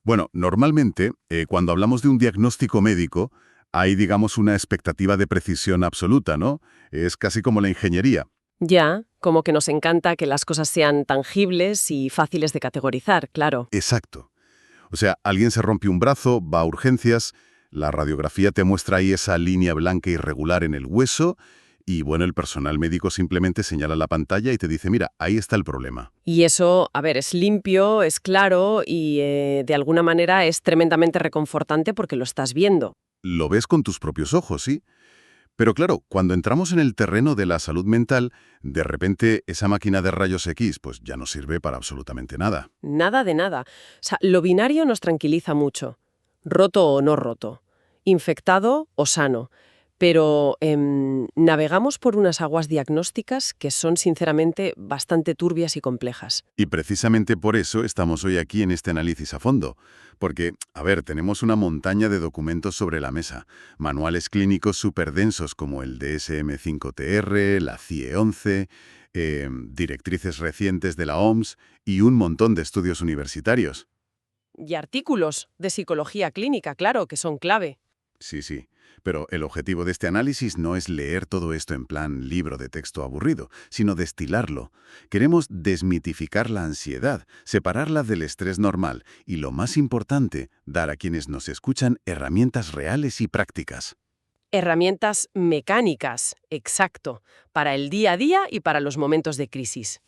Bueno, normalmente, cuando hablamos de un diagnóstico médico, hay, digamos, una expectativa de precisión absoluta, ¿no? Es casi como la ingeniería. Ya, como que nos encanta que las cosas sean tangibles y fáciles de categorizar, claro. Exacto. O sea, alguien se rompe un brazo, va a urgencias, la radiografía te muestra ahí esa línea blanca irregular en el hueso y, bueno, el personal médico simplemente señala la pantalla y te dice, mira, ahí está el problema. Y eso, a ver, es limpio, es claro y de alguna manera es tremendamente reconfortante porque lo estás viendo. Lo ves con tus propios ojos, ¿sí? Pero claro, cuando entramos en el terreno de la salud mental, de repente esa máquina de rayos X pues ya no sirve para absolutamente nada. Nada de nada. O sea, lo binario nos tranquiliza mucho. Roto o no roto. Infectado o sano. Pero navegamos por unas aguas diagnósticas que son sinceramente bastante turbias y complejas. Y precisamente por eso estamos hoy aquí en este análisis a fondo. Porque, a ver, tenemos una montaña de documentos sobre la mesa. Manuales clínicos súper densos como el DSM-5TR, la CIE-11, directrices recientes de la OMS y un montón de estudios universitarios. Y artículos de psicología clínica, claro, que son clave. Sí, sí. Pero el objetivo de este análisis no es leer todo esto en plan libro de texto aburrido, sino destilarlo. Queremos desmitificar la ansiedad, separarla del estrés normal y, lo más importante, dar a quienes nos escuchan herramientas reales y prácticas. Herramientas mecánicas, exacto, para el día a día y para los momentos de crisis.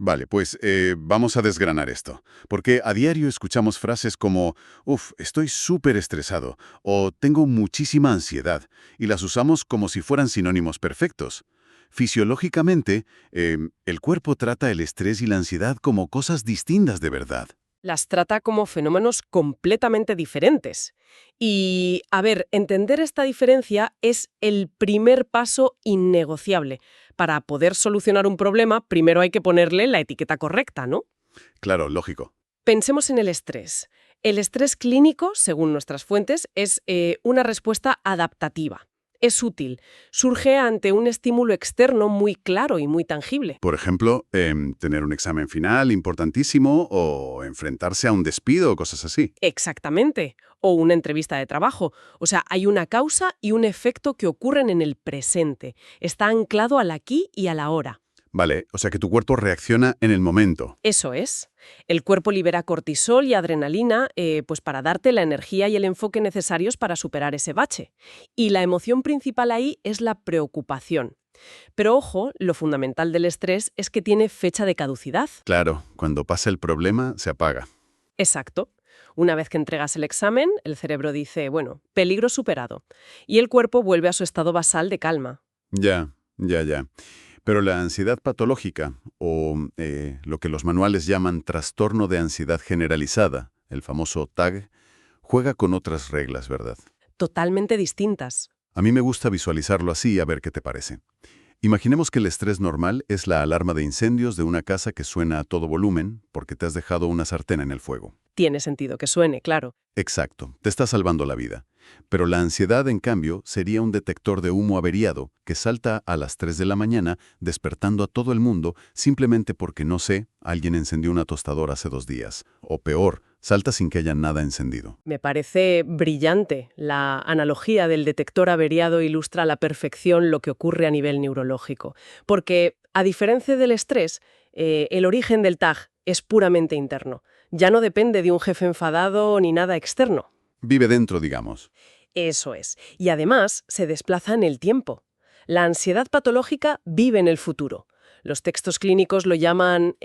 Vale, pues vamos a desgranar esto, porque a diario escuchamos frases como, uff, estoy súper estresado o tengo muchísima ansiedad, y las usamos como si fueran sinónimos perfectos. Fisiológicamente, el cuerpo trata el estrés y la ansiedad como cosas distintas de verdad. Las trata como fenómenos completamente diferentes. Y, a ver, entender esta diferencia es el primer paso innegociable. Para poder solucionar un problema, primero hay que ponerle la etiqueta correcta, ¿no? Claro, lógico. Pensemos en el estrés. El estrés clínico, según nuestras fuentes, es una respuesta adaptativa. Es útil. Surge ante un estímulo externo muy claro y muy tangible. Por ejemplo, tener un examen final importantísimo o enfrentarse a un despido o cosas así. Exactamente. O una entrevista de trabajo. O sea, hay una causa y un efecto que ocurren en el presente. Está anclado al aquí y a la ahora. Vale, o sea que tu cuerpo reacciona en el momento. Eso es. El cuerpo libera cortisol y adrenalina pues para darte la energía y el enfoque necesarios para superar ese bache. Y la emoción principal ahí es la preocupación. Pero ojo, lo fundamental del estrés es que tiene fecha de caducidad. Claro, cuando pasa el problema, se apaga. Exacto. Una vez que entregas el examen, el cerebro dice, bueno, peligro superado. Y el cuerpo vuelve a su estado basal de calma. Ya, ya, ya. Pero la ansiedad patológica, o lo que los manuales llaman trastorno de ansiedad generalizada, el famoso TAG, juega con otras reglas, ¿verdad? Totalmente distintas. A mí me gusta visualizarlo así, a ver qué te parece. Imaginemos que el estrés normal es la alarma de incendios de una casa que suena a todo volumen porque te has dejado una sartén en el fuego. Tiene sentido que suene, claro. Exacto, te está salvando la vida. Pero la ansiedad, en cambio, sería un detector de humo averiado que salta a las 3 de la mañana despertando a todo el mundo simplemente porque, no sé, alguien encendió una tostadora hace 2 días. O peor, salta sin que haya nada encendido. Me parece brillante. La analogía del detector averiado ilustra a la perfección lo que ocurre a nivel neurológico. Porque, a diferencia del estrés, el origen del TAG es puramente interno. Ya no depende de un jefe enfadado ni nada externo. Vive dentro, digamos. Eso es. Y además se desplaza en el tiempo. La ansiedad patológica vive en el futuro. Los textos clínicos lo llaman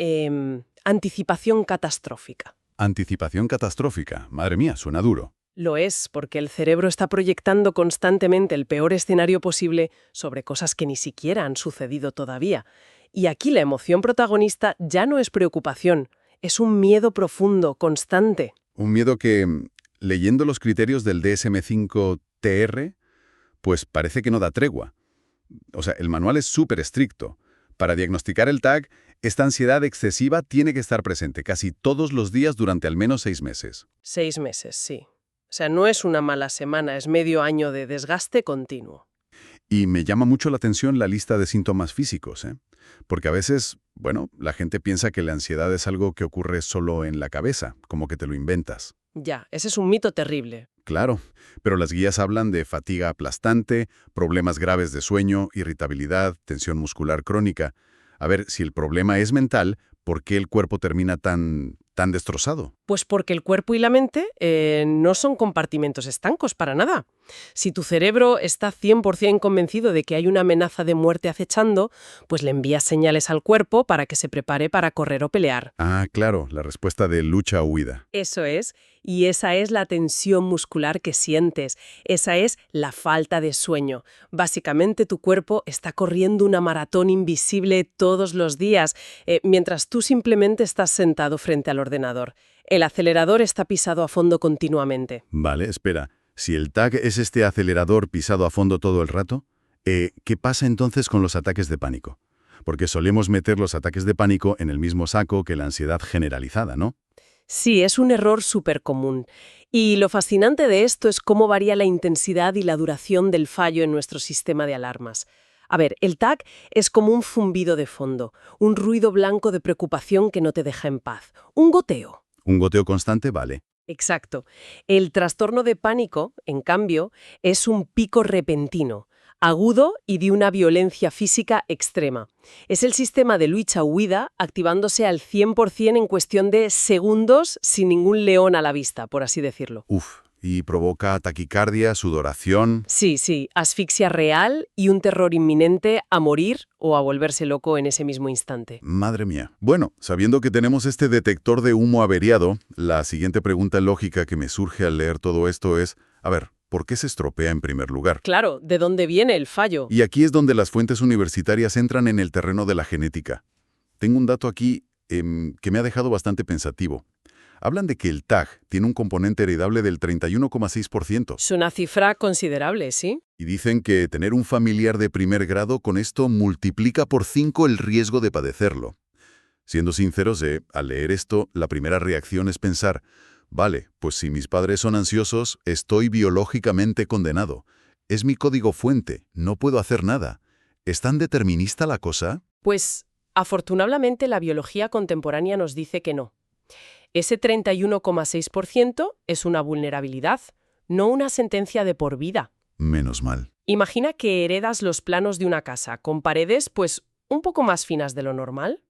anticipación catastrófica. Anticipación catastrófica. Madre mía, suena duro. Lo es, porque el cerebro está proyectando constantemente el peor escenario posible sobre cosas que ni siquiera han sucedido todavía. Y aquí la emoción protagonista ya no es preocupación, es un miedo profundo, constante. Un miedo que, leyendo los criterios del DSM-5TR, pues parece que no da tregua. O sea, el manual es súper estricto. Para diagnosticar el TAG, esta ansiedad excesiva tiene que estar presente casi todos los días durante al menos 6 meses. 6 meses, sí. O sea, no es una mala semana, es medio año de desgaste continuo. Y me llama mucho la atención la lista de síntomas físicos, ¿eh? Porque a veces Bueno, la gente piensa que la ansiedad es algo que ocurre solo en la cabeza, como que te lo inventas. Ya, ese es un mito terrible. Claro, pero las guías hablan de fatiga aplastante, problemas graves de sueño, irritabilidad, tensión muscular crónica. A ver, si el problema es mental, ¿por qué el cuerpo termina tan destrozado? Pues porque el cuerpo y la mente no son compartimentos estancos para nada. Si tu cerebro está 100% convencido de que hay una amenaza de muerte acechando, pues le envías señales al cuerpo para que se prepare para correr o pelear. Ah, claro, la respuesta de lucha o huida. Eso es, y esa es la tensión muscular que sientes, esa es la falta de sueño. Básicamente tu cuerpo está corriendo una maratón invisible todos los días, mientras tú simplemente estás sentado frente al ordenador. El acelerador está pisado a fondo continuamente. Vale, espera. Si el TAG es este acelerador pisado a fondo todo el rato, ¿qué pasa entonces con los ataques de pánico? Porque solemos meter los ataques de pánico en el mismo saco que la ansiedad generalizada, ¿no? Sí, es un error súper común. Y lo fascinante de esto es cómo varía la intensidad y la duración del fallo en nuestro sistema de alarmas. A ver, el TAC es como un zumbido de fondo, un ruido blanco de preocupación que no te deja en paz, un goteo. Un goteo constante, vale. Exacto. El trastorno de pánico, en cambio, es un pico repentino, agudo y de una violencia física extrema. Es el sistema de lucha-huida activándose al 100% en cuestión de segundos sin ningún león a la vista, por así decirlo. Uf, y provoca taquicardia, sudoración. Sí, asfixia real y un terror inminente a morir o a volverse loco en ese mismo instante. Madre mía. Bueno, sabiendo que tenemos este detector de humo averiado, la siguiente pregunta lógica que me surge al leer todo esto es, a ver, ¿por qué se estropea en primer lugar? Claro, ¿de dónde viene el fallo? Y aquí es donde las fuentes universitarias entran en el terreno de la genética. Tengo un dato aquí que me ha dejado bastante pensativo. Hablan de que el TAG tiene un componente heredable del 31,6%. Es una cifra considerable, ¿sí? Y dicen que tener un familiar de primer grado con esto multiplica por 5 el riesgo de padecerlo. Siendo sinceros, al leer esto, la primera reacción es pensar, vale, pues si mis padres son ansiosos, estoy biológicamente condenado. Es mi código fuente, no puedo hacer nada. ¿Es tan determinista la cosa? Pues, afortunadamente, la biología contemporánea nos dice que no. Ese 31,6% es una vulnerabilidad, no una sentencia de por vida. Menos mal. Imagina que heredas los planos de una casa, con paredes, pues, un poco más finas de lo normal.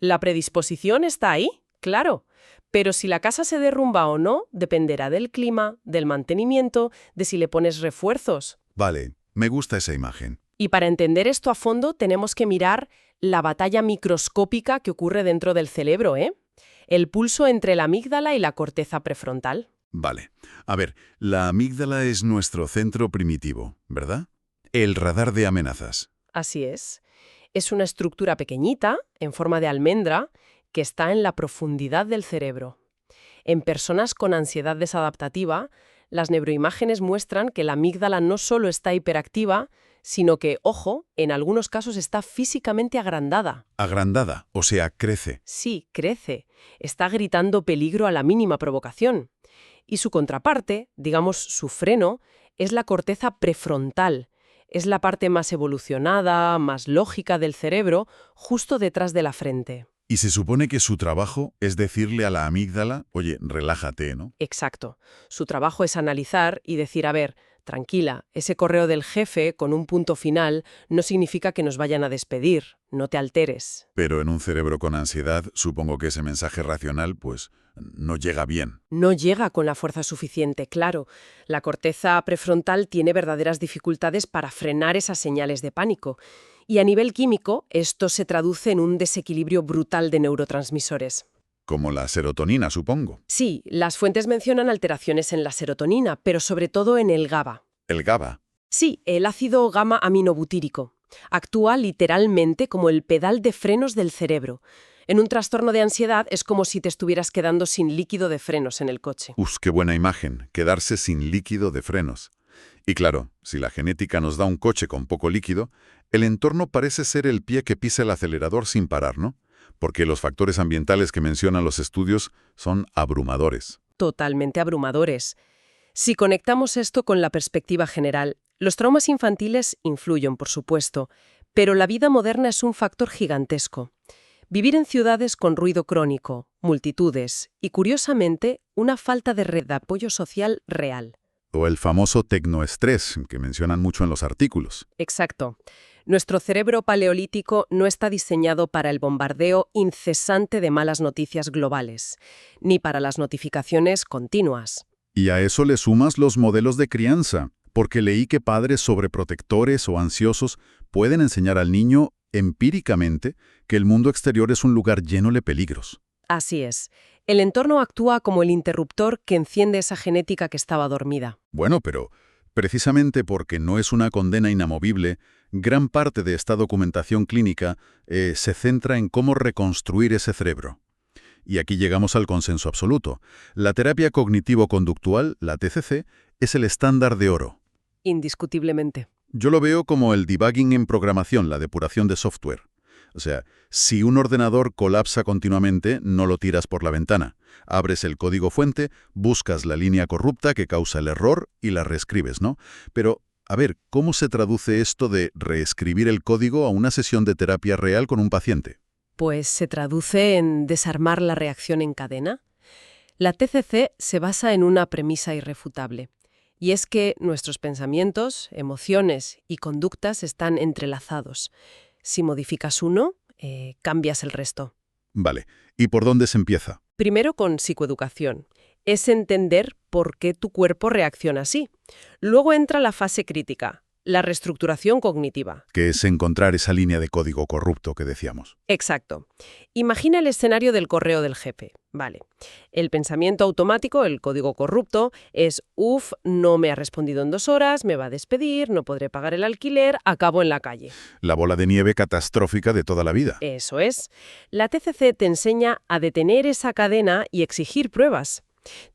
La predisposición está ahí, claro, pero si la casa se derrumba o no, dependerá del clima, del mantenimiento, de si le pones refuerzos. Vale, me gusta esa imagen. Y para entender esto a fondo tenemos que mirar la batalla microscópica que ocurre dentro del cerebro, ¿eh? El pulso entre la amígdala y la corteza prefrontal. Vale. A ver, la amígdala es nuestro centro primitivo, ¿verdad? El radar de amenazas. Así es. Es una estructura pequeñita, en forma de almendra, que está en la profundidad del cerebro. En personas con ansiedad desadaptativa, las neuroimágenes muestran que la amígdala no solo está hiperactiva, sino que, ojo, en algunos casos está físicamente agrandada. Agrandada, o sea, crece. Sí, crece. Está gritando peligro a la mínima provocación. Y su contraparte, digamos su freno, es la corteza prefrontal. Es la parte más evolucionada, más lógica del cerebro, justo detrás de la frente. Y se supone que su trabajo es decirle a la amígdala, oye, relájate, ¿no? Exacto. Su trabajo es analizar y decir, a ver, tranquila, ese correo del jefe con un punto final no significa que nos vayan a despedir, no te alteres. Pero en un cerebro con ansiedad, supongo que ese mensaje racional, pues, no llega bien. No llega con la fuerza suficiente, claro. La corteza prefrontal tiene verdaderas dificultades para frenar esas señales de pánico. Y a nivel químico, esto se traduce en un desequilibrio brutal de neurotransmisores. Como la serotonina, supongo. Sí, las fuentes mencionan alteraciones en la serotonina, pero sobre todo en el GABA. El GABA. Sí, el ácido gamma-aminobutírico. Actúa literalmente como el pedal de frenos del cerebro. En un trastorno de ansiedad es como si te estuvieras quedando sin líquido de frenos en el coche. Uf, qué buena imagen, quedarse sin líquido de frenos. Y claro, si la genética nos da un coche con poco líquido, el entorno parece ser el pie que pisa el acelerador sin parar, ¿no? Porque los factores ambientales que mencionan los estudios son abrumadores. Totalmente abrumadores. Si conectamos esto con la perspectiva general, los traumas infantiles influyen, por supuesto, pero la vida moderna es un factor gigantesco. Vivir en ciudades con ruido crónico, multitudes y, curiosamente, una falta de red de apoyo social real. O el famoso tecnoestrés, que mencionan mucho en los artículos. Exacto. Nuestro cerebro paleolítico no está diseñado para el bombardeo incesante de malas noticias globales, ni para las notificaciones continuas. Y a eso le sumas los modelos de crianza, porque leí que padres sobreprotectores o ansiosos pueden enseñar al niño empíricamente que el mundo exterior es un lugar lleno de peligros. Así es. El entorno actúa como el interruptor que enciende esa genética que estaba dormida. Bueno, pero precisamente porque no es una condena inamovible, gran parte de esta documentación clínica se centra en cómo reconstruir ese cerebro. Y aquí llegamos al consenso absoluto. La terapia cognitivo-conductual, la TCC, es el estándar de oro. Indiscutiblemente. Yo lo veo como el debugging en programación, la depuración de software. O sea, si un ordenador colapsa continuamente, no lo tiras por la ventana. Abres el código fuente, buscas la línea corrupta que causa el error y la reescribes, ¿no? Pero, a ver, ¿cómo se traduce esto de reescribir el código a una sesión de terapia real con un paciente? Pues se traduce en desarmar la reacción en cadena. La TCC se basa en una premisa irrefutable, y es que nuestros pensamientos, emociones y conductas están entrelazados. Si modificas uno, cambias el resto. Vale, ¿y por dónde se empieza? Primero con psicoeducación. Es entender por qué tu cuerpo reacciona así. Luego entra la fase crítica, la reestructuración cognitiva. Que es encontrar esa línea de código corrupto que decíamos. Exacto. Imagina el escenario del correo del jefe. Vale. El pensamiento automático, el código corrupto, es no me ha respondido en 2 horas, me va a despedir, no podré pagar el alquiler, acabo en la calle. La bola de nieve catastrófica de toda la vida. Eso es. La TCC te enseña a detener esa cadena y exigir pruebas.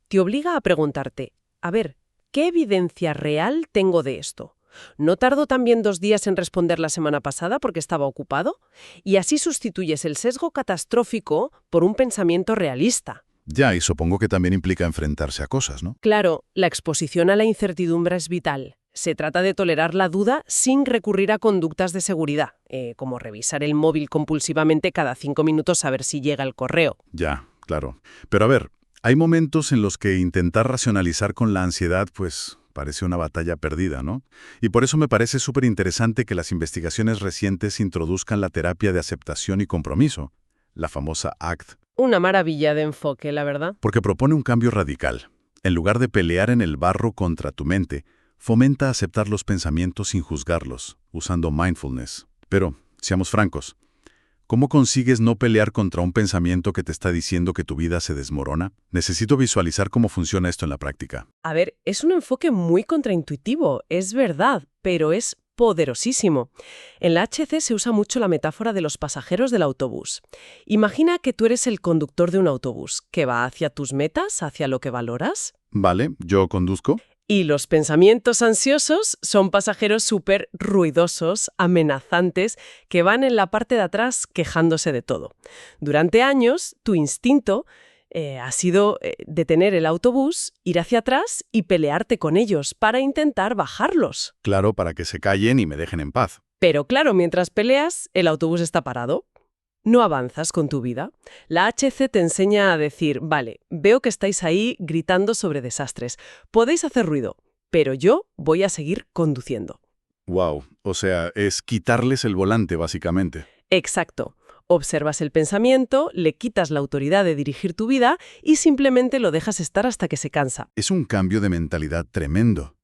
Te obliga a preguntarte, a ver, ¿qué evidencia real tengo de esto? ¿No tardó también 2 días en responder la semana pasada porque estaba ocupado? Y así sustituyes el sesgo catastrófico por un pensamiento realista. Ya, y supongo que también implica enfrentarse a cosas, ¿no? Claro, la exposición a la incertidumbre es vital. Se trata de tolerar la duda sin recurrir a conductas de seguridad, como revisar el móvil compulsivamente cada 5 minutos a ver si llega el correo. Ya, claro. Pero a ver, hay momentos en los que intentar racionalizar con la ansiedad, pues, parece una batalla perdida, ¿no? Y por eso me parece súper interesante que las investigaciones recientes introduzcan la terapia de aceptación y compromiso, la famosa ACT, Una maravilla de enfoque, la verdad. porque propone un cambio radical. En lugar de pelear en el barro contra tu mente, fomenta aceptar los pensamientos sin juzgarlos, usando mindfulness. Pero, seamos francos, ¿cómo consigues no pelear contra un pensamiento que te está diciendo que tu vida se desmorona? Necesito visualizar cómo funciona esto en la práctica. A ver, es un enfoque muy contraintuitivo, es verdad, pero es poderosísimo. En la HC se usa mucho la metáfora de los pasajeros del autobús. Imagina que tú eres el conductor de un autobús que va hacia tus metas, hacia lo que valoras. Vale, yo conduzco. Y los pensamientos ansiosos son pasajeros súper ruidosos, amenazantes, que van en la parte de atrás quejándose de todo. Durante años, tu instinto ha sido detener el autobús, ir hacia atrás y pelearte con ellos para intentar bajarlos. Claro, para que se callen y me dejen en paz. Pero claro, mientras peleas, el autobús está parado. No avanzas con tu vida. La HC te enseña a decir, vale, veo que estáis ahí gritando sobre desastres. Podéis hacer ruido, pero yo voy a seguir conduciendo. Wow, o sea, es quitarles el volante, básicamente. Exacto. Observas el pensamiento, le quitas la autoridad de dirigir tu vida y simplemente lo dejas estar hasta que se cansa. Es un cambio de mentalidad tremendo.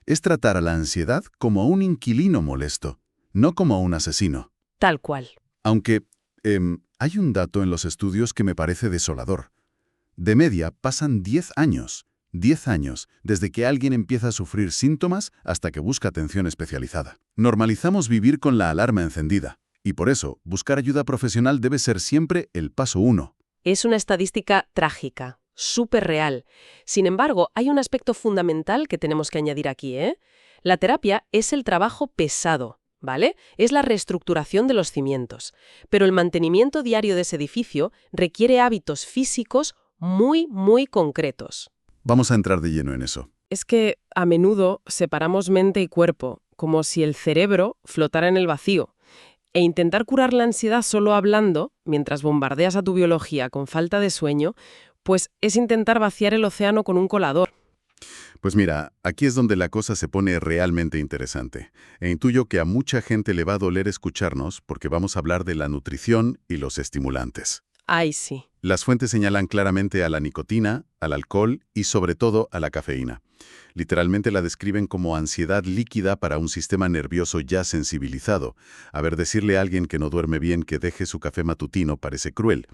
Es tratar a la ansiedad como a un inquilino molesto, no como a un asesino. Tal cual. Aunque hay un dato en los estudios que me parece desolador. De media pasan 10 años. 10 años desde que alguien empieza a sufrir síntomas hasta que busca atención especializada. Normalizamos vivir con la alarma encendida. Y por eso, buscar ayuda profesional debe ser siempre el paso 1. Es una estadística trágica, súper real. Sin embargo, hay un aspecto fundamental que tenemos que añadir aquí, ¿eh? La terapia es el trabajo pesado, ¿vale? Es la reestructuración de los cimientos. Pero el mantenimiento diario de ese edificio requiere hábitos físicos muy, muy concretos. Vamos a entrar de lleno en eso. Es que a menudo separamos mente y cuerpo, como si el cerebro flotara en el vacío. E intentar curar la ansiedad solo hablando, mientras bombardeas a tu biología con falta de sueño, pues es intentar vaciar el océano con un colador. Pues mira, aquí es donde la cosa se pone realmente interesante. E intuyo que a mucha gente le va a doler escucharnos porque vamos a hablar de la nutrición y los estimulantes. Ay, sí. Las fuentes señalan claramente a la nicotina, al alcohol y sobre todo a la cafeína. Literalmente la describen como ansiedad líquida para un sistema nervioso ya sensibilizado. A ver, decirle a alguien que no duerme bien que deje su café matutino parece cruel.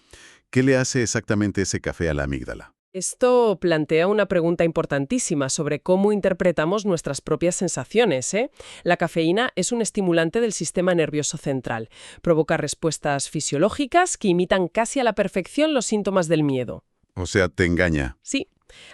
¿Qué le hace exactamente ese café a la amígdala? Esto plantea una pregunta importantísima sobre cómo interpretamos nuestras propias sensaciones, ¿eh? La cafeína es un estimulante del sistema nervioso central. Provoca respuestas fisiológicas que imitan casi a la perfección los síntomas del miedo. O sea, te engaña. Sí,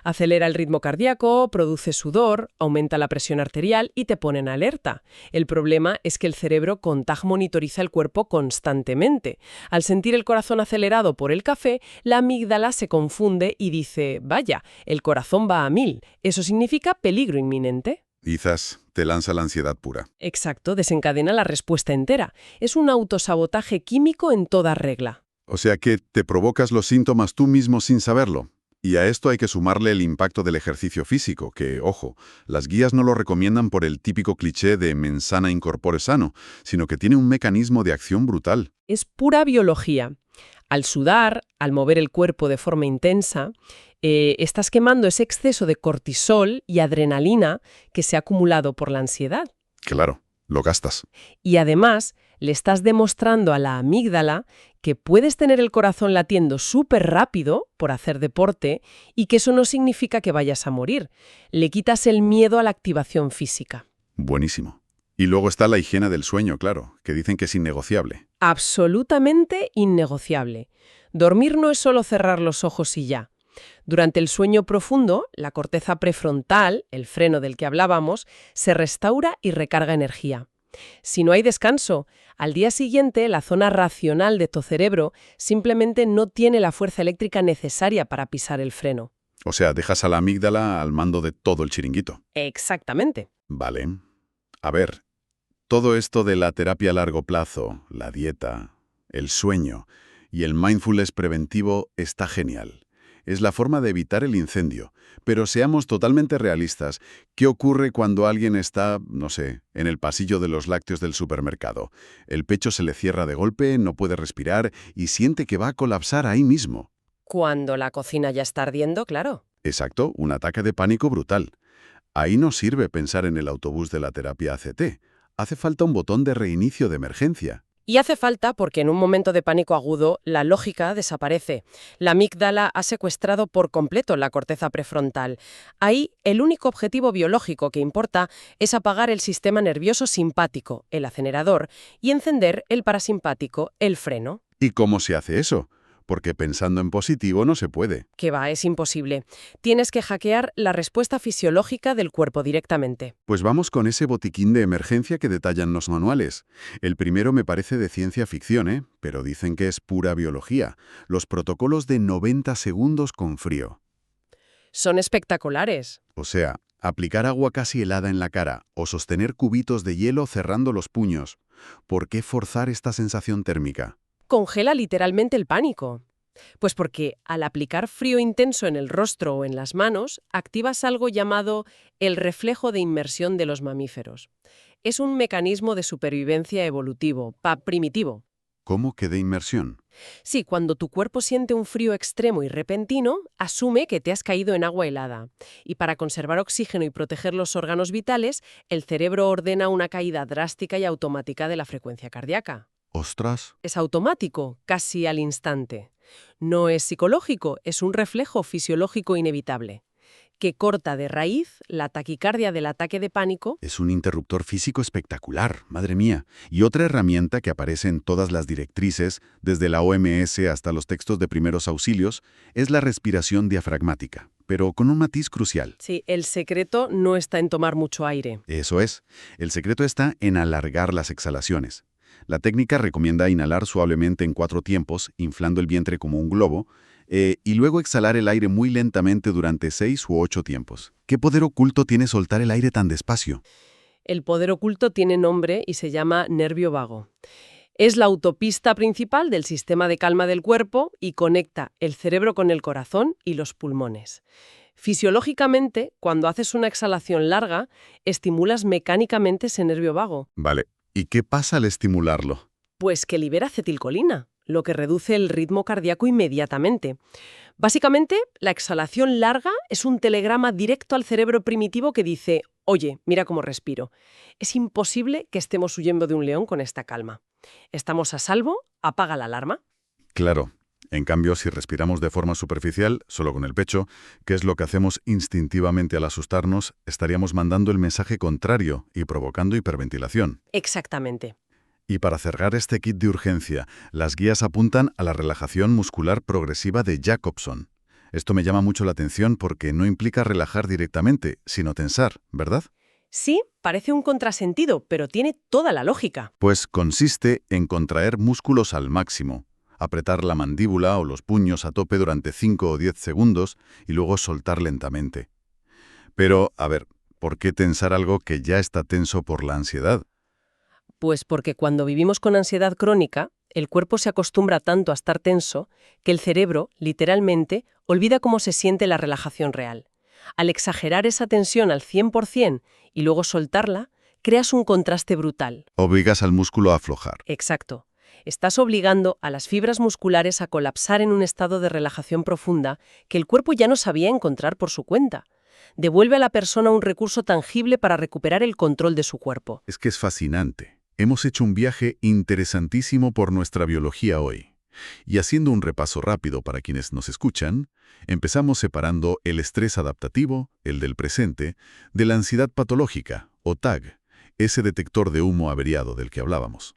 acelera el ritmo cardíaco, produce sudor, aumenta la presión arterial y te pone en alerta. El problema es que el cerebro con TAG monitoriza el cuerpo constantemente. Al sentir el corazón acelerado por el café, la amígdala se confunde y dice, vaya, el corazón va a 1000. Eso significa peligro inminente. Quizás te lanza la ansiedad pura. Exacto, desencadena la respuesta entera. Es un autosabotaje químico en toda regla. O sea que te provocas los síntomas tú mismo sin saberlo. Y a esto hay que sumarle el impacto del ejercicio físico, que, ojo, las guías no lo recomiendan por el típico cliché de mens sana in corpore sano, sino que tiene un mecanismo de acción brutal. Es pura biología. Al sudar, al mover el cuerpo de forma intensa, estás quemando ese exceso de cortisol y adrenalina que se ha acumulado por la ansiedad. Claro, lo gastas. Y además, le estás demostrando a la amígdala que puedes tener el corazón latiendo súper rápido por hacer deporte y que eso no significa que vayas a morir. Le quitas el miedo a la activación física. Buenísimo. Y luego está la higiene del sueño, claro, que dicen que es innegociable. Absolutamente innegociable. Dormir no es solo cerrar los ojos y ya. Durante el sueño profundo, la corteza prefrontal, el freno del que hablábamos, se restaura y recarga energía. Si no hay descanso, al día siguiente la zona racional de tu cerebro simplemente no tiene la fuerza eléctrica necesaria para pisar el freno. O sea, dejas a la amígdala al mando de todo el chiringuito. Exactamente. Vale. A ver, todo esto de la terapia a largo plazo, la dieta, el sueño y el mindfulness preventivo está genial. Es la forma de evitar el incendio. Pero seamos totalmente realistas. ¿Qué ocurre cuando alguien está, no sé, en el pasillo de los lácteos del supermercado? El pecho se le cierra de golpe, no puede respirar y siente que va a colapsar ahí mismo. Cuando la cocina ya está ardiendo, claro. Exacto, un ataque de pánico brutal. Ahí no sirve pensar en el autobús de la terapia ACT. Hace falta un botón de reinicio de emergencia. Y hace falta porque en un momento de pánico agudo la lógica desaparece. La amígdala ha secuestrado por completo la corteza prefrontal. Ahí el único objetivo biológico que importa es apagar el sistema nervioso simpático, el acelerador, y encender el parasimpático, el freno. ¿Y cómo se hace eso? Porque pensando en positivo no se puede. Que va, es imposible. Tienes que hackear la respuesta fisiológica del cuerpo directamente. Pues vamos con ese botiquín de emergencia que detallan los manuales. El primero me parece de ciencia ficción, pero dicen que es pura biología. Los protocolos de 90 segundos con frío. Son espectaculares. O sea, aplicar agua casi helada en la cara o sostener cubitos de hielo cerrando los puños. ¿Por qué forzar esta sensación térmica? Congela literalmente el pánico. Pues porque al aplicar frío intenso en el rostro o en las manos, activas algo llamado el reflejo de inmersión de los mamíferos. Es un mecanismo de supervivencia evolutivo, primitivo. ¿Cómo que de inmersión? Sí, cuando tu cuerpo siente un frío extremo y repentino, asume que te has caído en agua helada. Y para conservar oxígeno y proteger los órganos vitales, el cerebro ordena una caída drástica y automática de la frecuencia cardíaca. ¡Ostras! Es automático, casi al instante. No es psicológico, es un reflejo fisiológico inevitable, que corta de raíz la taquicardia del ataque de pánico. Es un interruptor físico espectacular, madre mía. Y otra herramienta que aparece en todas las directrices, desde la OMS hasta los textos de primeros auxilios, es la respiración diafragmática, pero con un matiz crucial. Sí, el secreto no está en tomar mucho aire. Eso es. El secreto está en alargar las exhalaciones. La técnica recomienda inhalar suavemente en 4 tiempos, inflando el vientre como un globo, y luego exhalar el aire muy lentamente durante 6 u 8 tiempos. ¿Qué poder oculto tiene soltar el aire tan despacio? El poder oculto tiene nombre y se llama nervio vago. Es la autopista principal del sistema de calma del cuerpo y conecta el cerebro con el corazón y los pulmones. Fisiológicamente, cuando haces una exhalación larga, estimulas mecánicamente ese nervio vago, Vale. ¿Y qué pasa al estimularlo? pues que libera acetilcolina, lo que reduce el ritmo cardíaco inmediatamente. Básicamente, la exhalación larga es un telegrama directo al cerebro primitivo que dice: oye, mira cómo respiro. Es imposible que estemos huyendo de un león con esta calma. Estamos a salvo, apaga la alarma. Claro. En cambio, si respiramos de forma superficial, solo con el pecho, que es lo que hacemos instintivamente al asustarnos, estaríamos mandando el mensaje contrario y provocando hiperventilación. Exactamente. Y para cerrar este kit de urgencia, las guías apuntan a la relajación muscular progresiva de Jacobson. Esto me llama mucho la atención porque no implica relajar directamente, sino tensar, ¿verdad? Sí, parece un contrasentido, pero tiene toda la lógica. Pues consiste en contraer músculos al máximo, apretar la mandíbula o los puños a tope durante 5 o 10 segundos y luego soltar lentamente. Pero, a ver, ¿por qué tensar algo que ya está tenso por la ansiedad? Pues porque cuando vivimos con ansiedad crónica, el cuerpo se acostumbra tanto a estar tenso que el cerebro, literalmente, olvida cómo se siente la relajación real. Al exagerar esa tensión al 100% y luego soltarla, creas un contraste brutal. Obligas al músculo a aflojar. Exacto. Estás obligando a las fibras musculares a colapsar en un estado de relajación profunda que el cuerpo ya no sabía encontrar por su cuenta. Devuelve a la persona un recurso tangible para recuperar el control de su cuerpo. Es que es fascinante. Hemos hecho un viaje interesantísimo por nuestra biología hoy. Y haciendo un repaso rápido para quienes nos escuchan, empezamos separando el estrés adaptativo, el del presente, de la ansiedad patológica, o TAG, ese detector de humo averiado del que hablábamos.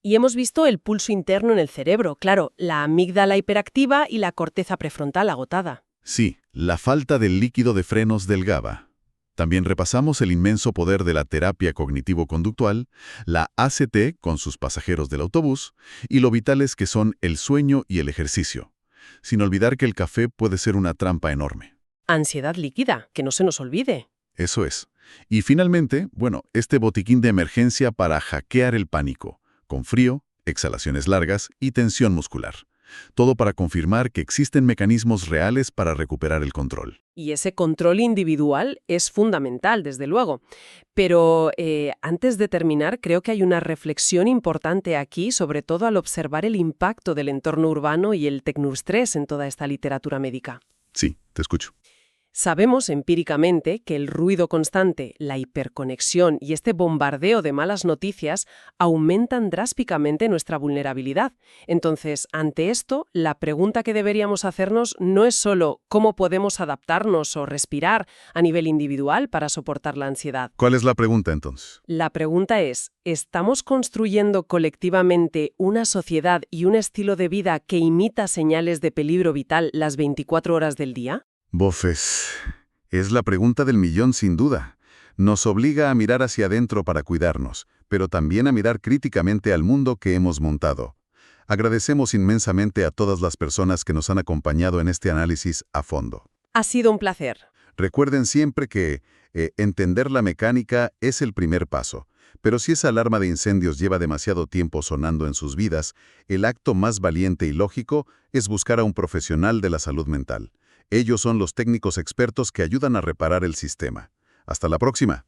Y hemos visto el pulso interno en el cerebro, claro, la amígdala hiperactiva y la corteza prefrontal agotada. Sí, la falta del líquido de frenos del GABA. También repasamos el inmenso poder de la terapia cognitivo-conductual, la ACT con sus pasajeros del autobús, y lo vitales que son el sueño y el ejercicio. Sin olvidar que el café puede ser una trampa enorme. Ansiedad líquida, que no se nos olvide. Eso es. Y finalmente, este botiquín de emergencia para hackear el pánico, con frío, exhalaciones largas y tensión muscular. Todo para confirmar que existen mecanismos reales para recuperar el control. Y ese control individual es fundamental, desde luego. Pero antes de terminar, creo que hay una reflexión importante aquí, sobre todo al observar el impacto del entorno urbano y el tecnoestrés en toda esta literatura médica. Sí, te escucho. Sabemos empíricamente que el ruido constante, la hiperconexión y este bombardeo de malas noticias aumentan drásticamente nuestra vulnerabilidad. Entonces, ante esto, la pregunta que deberíamos hacernos no es solo cómo podemos adaptarnos o respirar a nivel individual para soportar la ansiedad. ¿Cuál es la pregunta entonces? La pregunta es, ¿estamos construyendo colectivamente una sociedad y un estilo de vida que imita señales de peligro vital las 24 horas del día? Bofes, es la pregunta del millón sin duda. Nos obliga a mirar hacia adentro para cuidarnos, pero también a mirar críticamente al mundo que hemos montado. Agradecemos inmensamente a todas las personas que nos han acompañado en este análisis a fondo. Ha sido un placer. Recuerden siempre que entender la mecánica es el primer paso, pero si esa alarma de incendios lleva demasiado tiempo sonando en sus vidas, el acto más valiente y lógico es buscar a un profesional de la salud mental. Ellos son los técnicos expertos que ayudan a reparar el sistema. Hasta la próxima.